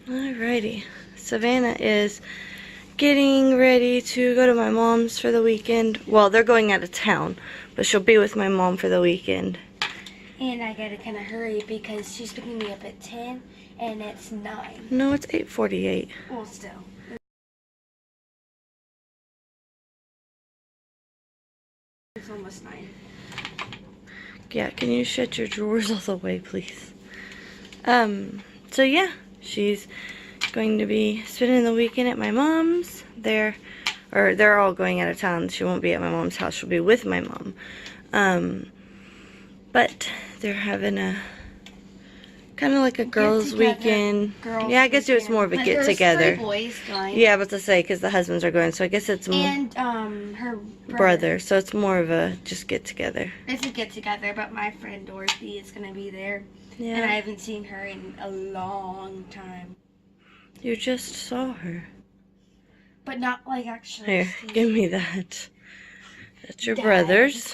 Alrighty. Savannah is getting ready to go to my mom's for the weekend. Well, they're going out of town, but she'll be with my mom for the weekend. And I gotta kind of hurry because she's picking me up at 10 and it's 9. No, it's 8:48. Well, still. It's almost 9. Yeah, can you shut your drawers all the way, please? So yeah, she's going to be spending the weekend at my mom's. They're all going out of town. She won't be at my mom's house. She'll be with my mom. But they're having a kind of like a girls' weekend. Yeah, I guess it was more of a get together. Boys going. Yeah, I was to say because the husbands are going, so I guess it's more. And her brother, so it's more of a just get together. It's a get together, but my friend Dorothy is gonna be there. Yeah. And I haven't seen her in a long time. You just saw her. But not like actually. Here, give me that. That's your brother's.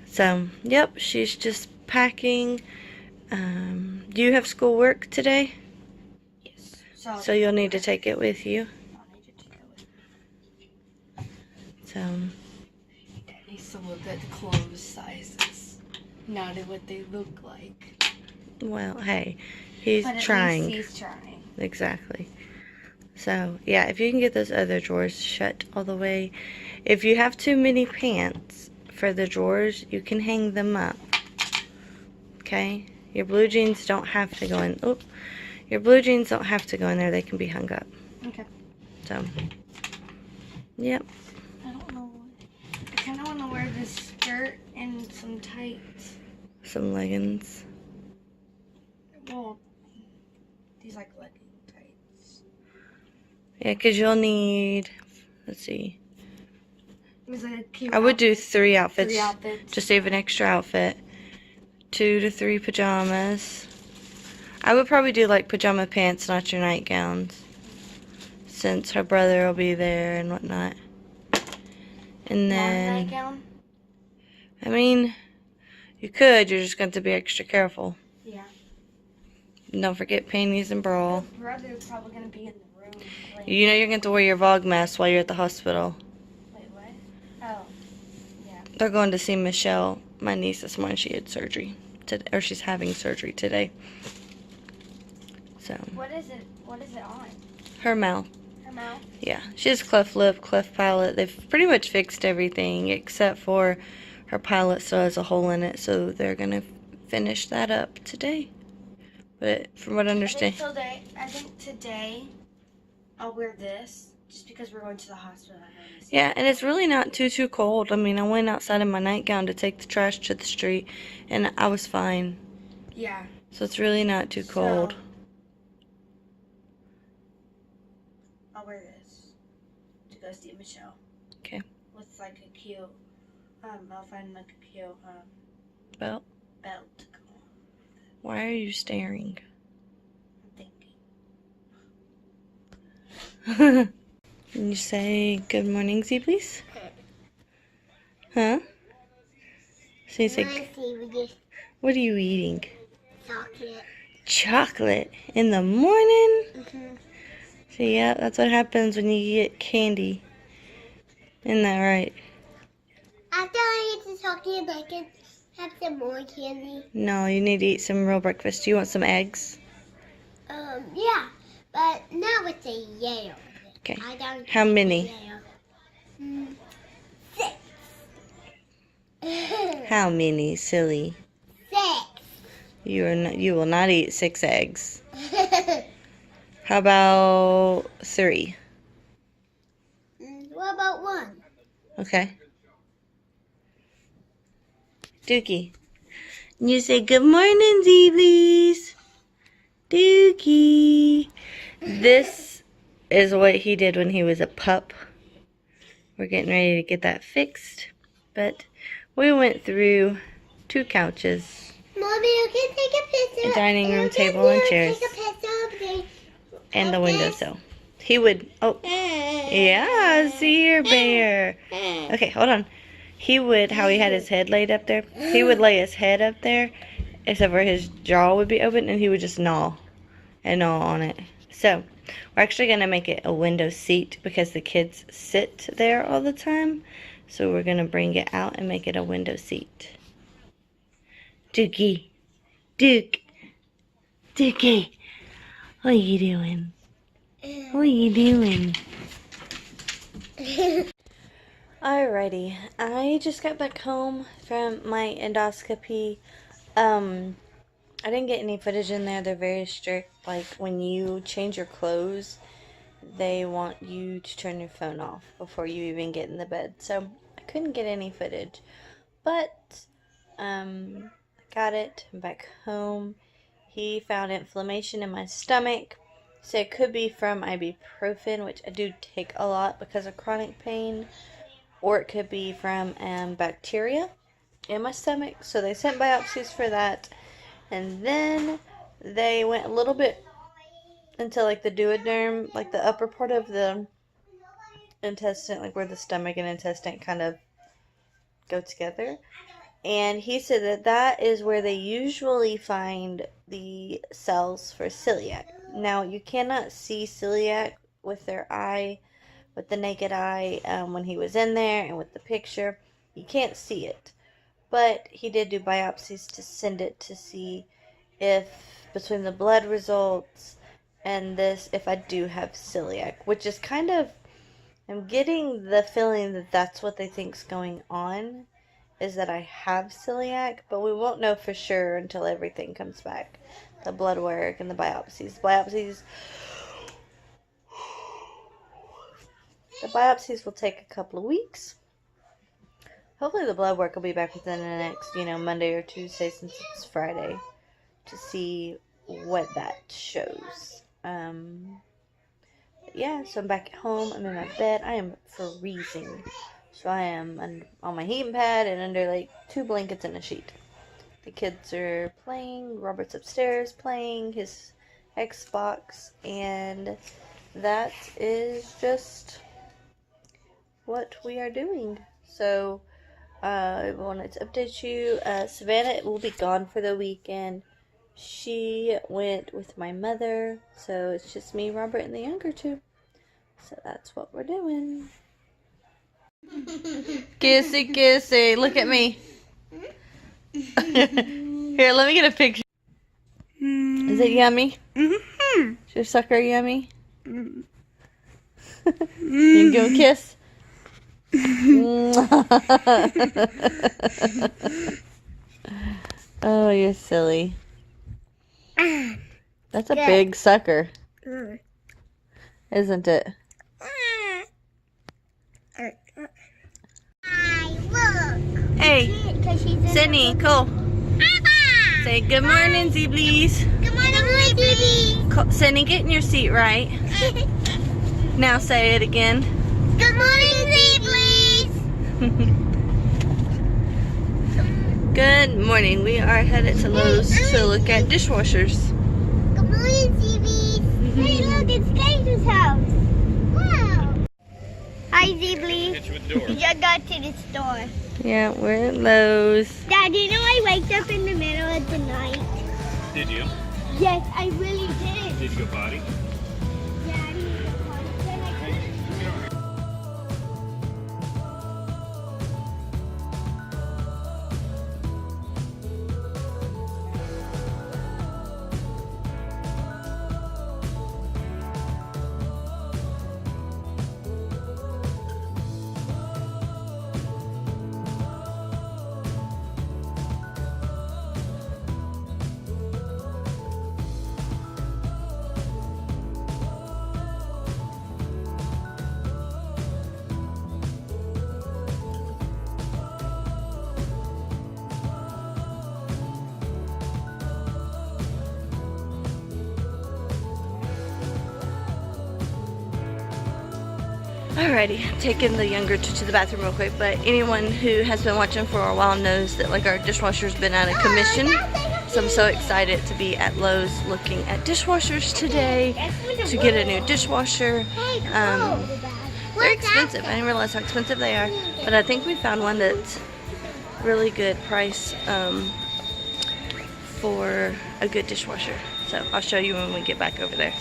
So, yep, she's just packing. Do you have schoolwork today? Yes. So you'll need to take it with you. I'll need to take it with me. So. Dad needs to look at the clothes sizes, not at what they look like. Well, hey, he's but at trying. least he's trying. Exactly. So, yeah, if you can get those other drawers shut all the way. If you have too many pants for the drawers, you can hang them up. Okay? Your blue jeans don't have to go in. Oh, your blue jeans don't have to go in there. They can be hung up. Okay. So, yep. I don't know. I kind of want to wear this skirt and some tights. Some leggings. Well, these like legging tights. Yeah, because you'll need, let's see. Was it a cute I would do outfit? 3 outfits. 3 outfits. Just save an extra outfit. 2 to 3 pajamas. I would probably do like pajama pants, not your nightgowns. Since her brother will be there and whatnot. And then, nightgown? I mean, you could. You're just going to be extra careful. Yeah. And don't forget panties and bra. My brother's probably going to be in the room. You know you're going to wear your Vogue mask while you're at the hospital. Wait, what? Oh, yeah. They're going to see Michelle, my niece, this morning. She had surgery today, or she's having surgery today. So. What is it? What is it on? Her mouth. Her mouth? Yeah, she has cleft lip, cleft palate. They've pretty much fixed everything except for her palate still has a hole in it, so they're gonna finish that up today. But from what I understand, I think today I'll wear this just because we're going to the hospital. yeah, and it's really not too cold. I mean, I went outside in my nightgown to take the trash to the street, and I was fine. Yeah. So it's really not too cold. So, I'll wear this to go see Michelle. Okay. With like a cute, I'll find like a cute Belt. belt to go on. Why are you staring? I'm thinking. Can you say good morning, Z, please? Huh? So you say, what are you eating? Chocolate. Chocolate in the morning? Mm-hmm. So yeah, that's what happens when you get candy. Isn't that right? After I eat the chocolate, I can have some more candy. No, you need to eat some real breakfast. Do you want some eggs? Yeah, but not with the yellow. Okay. I don't How many? Yellow. 6. How many, silly? 6. You will not eat 6 eggs. How about 3? What about 1? Okay. Dookie. You say good morning, Zeelies. Dookie. This is what he did when he was a pup. We're getting ready to get that fixed. But we went through 2 couches. Mommy, you can take a picture. A dining room table and chairs. Take a picture of the, And the windowsill. He would, oh, yeah, see here, bear. Okay, hold on. He would, how he had his head laid up there, he would lay his head up there, except for his jaw would be open, and he would just gnaw. and all on it. So we're actually going to make it a window seat because the kids sit there all the time. So we're going to bring it out and make it a window seat. Dookie. Duke. Dookie. What are you doing? What are you doing? Alrighty. I just got back home from my endoscopy. I didn't get any footage in there. They're very strict. Like, when you change your clothes, they want you to turn your phone off before you even get in the bed. So, I couldn't get any footage. But, I got it. I'm back home. He found inflammation in my stomach. So, it could be from ibuprofen, which I do take a lot because of chronic pain. Or it could be from bacteria in my stomach. So, they sent biopsies for that. And then they went a little bit into like the duodenum, like the upper part of the intestine, like where the stomach and intestine kind of go together. And he said that that is where they usually find the cells for celiac. Now, you cannot see celiac with their eye, with the naked eye, when he was in there and with the picture. You can't see it. But he did do biopsies to send it to see if, between the blood results and this, if I do have celiac. Which is kind of, I'm getting the feeling that that's what they think's going on, is that I have celiac. But we won't know for sure until everything comes back. The blood work and the biopsies. The biopsies will take a couple of weeks. Hopefully the blood work will be back within the next, Monday or Tuesday, since it's Friday, to see what that shows. Yeah, so I'm back at home. I'm in my bed. I am freezing. So I am on my heating pad and under like 2 blankets and a sheet. The kids are playing. Robert's upstairs playing his Xbox. And that is just what we are doing. So I wanted to update you. Savannah will be gone for the weekend. She went with my mother, so it's just me, Robert, and the younger two. So that's what we're doing. Kissy, kissy. Look at me. Here, let me get a picture. Is it yummy? Is your sucker yummy? You can give him a kiss. Oh, you're silly. That's a big sucker, isn't it? Hey, Sydney, Cole. Say good morning, Zeeblies. Good morning, baby. Sydney, get in your seat, right? Now say it again. Good morning, please. Good morning. We are headed to Lowe's to look at dishwashers. Good morning, Zeeblies. Hey, look, it's Casey's house. Wow. Hi, Zeeblies. Just got to the store. Yeah, we're at Lowe's. Dad, you know I waked up in the middle of the night? Did you? Yes, I really did. Did you go potty? Daddy, then I Alrighty, I'm taking the younger two to the bathroom real quick, but anyone who has been watching for a while knows that like our dishwasher's been out of commission. So I'm so excited to be at Lowe's looking at dishwashers today to get a new dishwasher. They're expensive. I didn't realize how expensive they are, but I think we found one that's really good price for a good dishwasher. So I'll show you when we get back over there.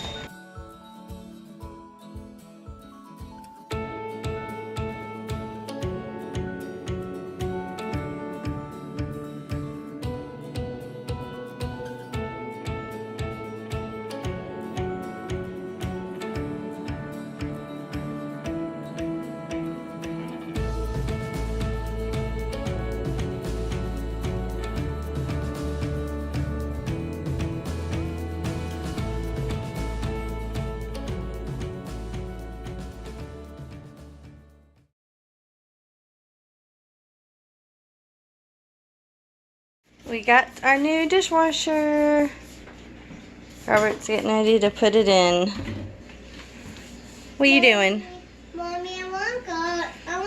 We got our new dishwasher. Robert's getting ready to put it in. What are you doing? Mommy, I want to go. I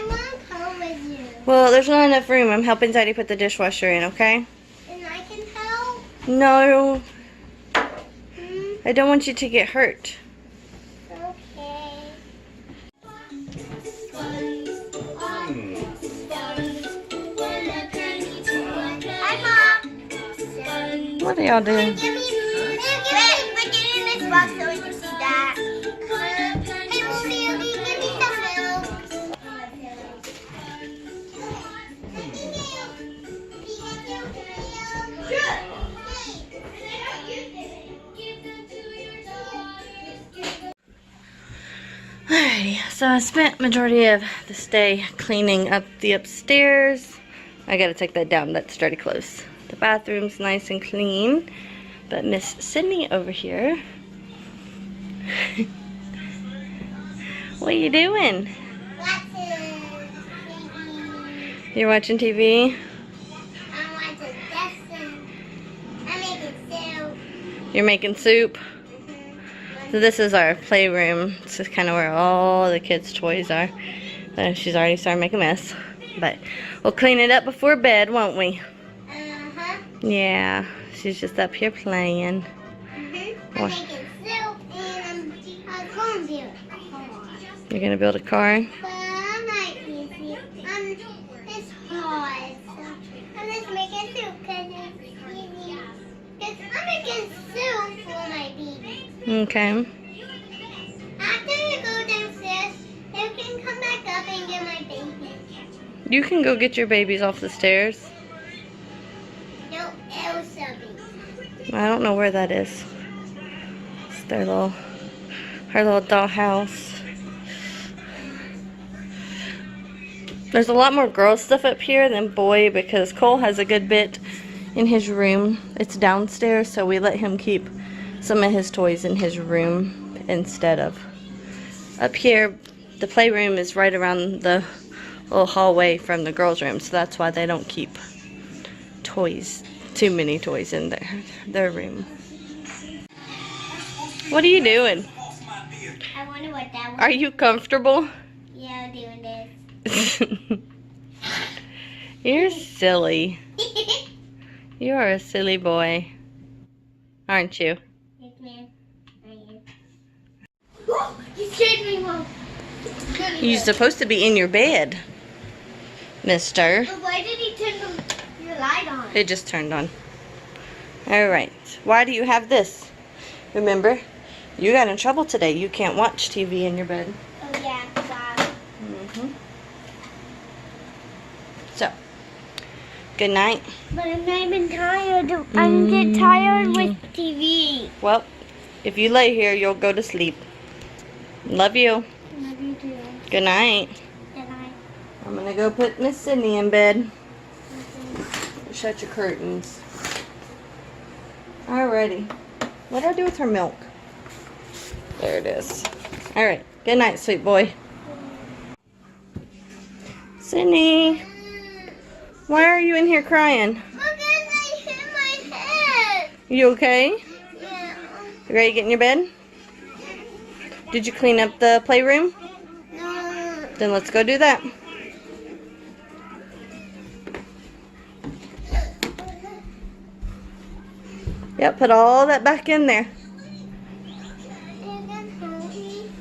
want to come with you. Well, there's not enough room. I'm helping Daddy put the dishwasher in, okay? And I can help. No. I don't want you to get hurt. Okay. Hi, Mom. What are y'all doing? Give me, we're getting this box so we can see that. Hey, Mommy, give me some milk. Alrighty, so I spent majority of this day cleaning up the upstairs. I gotta take that down, that's dirty clothes. The bathroom's nice and clean, but Miss Sydney over here. What are you doing? You're watching TV? I'm watching Destin. I'm making soup. You're making soup? So this is our playroom. This is kind of where all the kids' toys are. She's already started making a mess. But we'll clean it up before bed, won't we? Uh-huh. Yeah, she's just up here playing. I'm making soup and I'm going to build a car. You're going to build a car? But I'm not easy. It's hard. So I'm just making soup because it's easy. Because I'm making soup for my baby. Okay. After you go downstairs, you can come back up and get my baby. You can go get your babies off the stairs. No, Elsa baby. I don't know where that is. It's her little dollhouse. There's a lot more girl stuff up here than boy because Cole has a good bit in his room. It's downstairs, so we let him keep some of his toys in his room instead of up here. The playroom is right around the little hallway from the girls' room, so that's why they don't keep too many toys in their room. What are you doing? I wonder what that was. Are you comfortable? Yeah, I'm doing this. You're silly. You are a silly boy, aren't you? Yes, ma'am. I am. Oh, you scared me, Mom. You're supposed to be in your bed, mister. But why did he turn the light on? It just turned on. Alright. Why do you have this? Remember, you got in trouble today. You can't watch TV in your bed. Oh, yeah. Wow. So, good night. But I'm not even tired. I'm get tired with TV. Well, if you lay here, you'll go to sleep. Love you. Love you too. Good night. Good night. I'm going to go put Miss Sydney in bed. Shut your curtains. Alrighty. What do I do with her milk? There it is. Alright. Good night, sweet boy. Sydney, why are you in here crying? Because I hit my head. You okay? Yeah. You ready to get in your bed? Did you clean up the playroom? No. Then let's go do that. Yep, put all that back in there. You can help me.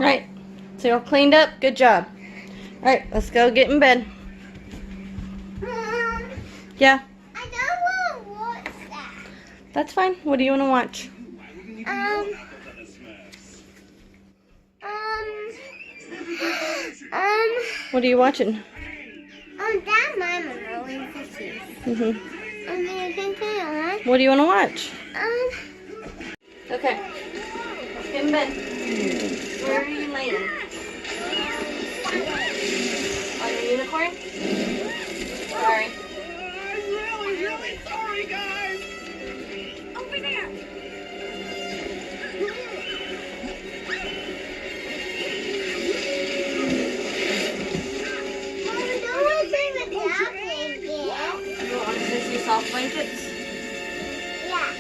Right. So you're all cleaned up? Good job. Alright, let's go get in bed. Yeah, I don't want to watch that. that's fine. What do you want to watch? Um, What are you watching? that mama always issues. And then you can on. What do you want to watch? Okay. Let's get in bed. Where are you laying? On your unicorn? Sorry. I'm really sorry, guys. Over there. Mama, don't want to play with that blanket. You want to see soft blankets? Yeah.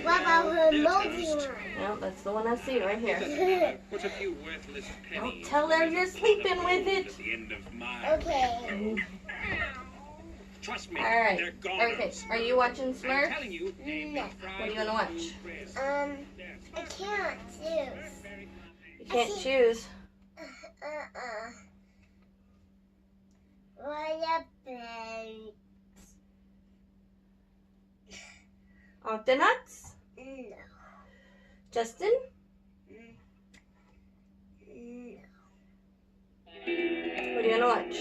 What about her moldy one? No, that's the one I see right here. Put a few worthless Don't pennies tell her you're sleeping with it. at the end of my. Okay. Trust me, Alright. they're gone. Okay. Are you watching I'm Smurfs? telling you, they've No. been fried What do you want to watch? with I can't choose. You can't choose. What about? Octonauts? No. Justin? No. What do you want to watch?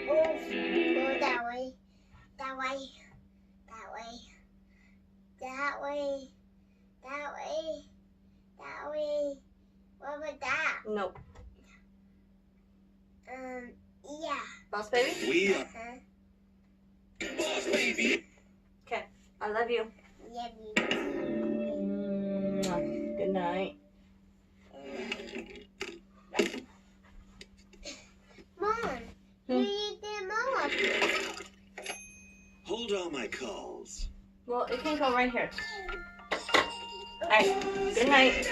Go that way. That way. That way. That way. That way. That way. What about that? Nope. Yeah. Boss Baby? We are Huh? boss, baby. Okay. I love you. Yeah, me. Good night. Mom, Hmm? you did Mama. Hold all my calls. Well, it can go right here. Alright. Good night.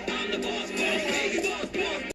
I'm the boss, boss, baby, boss, boss.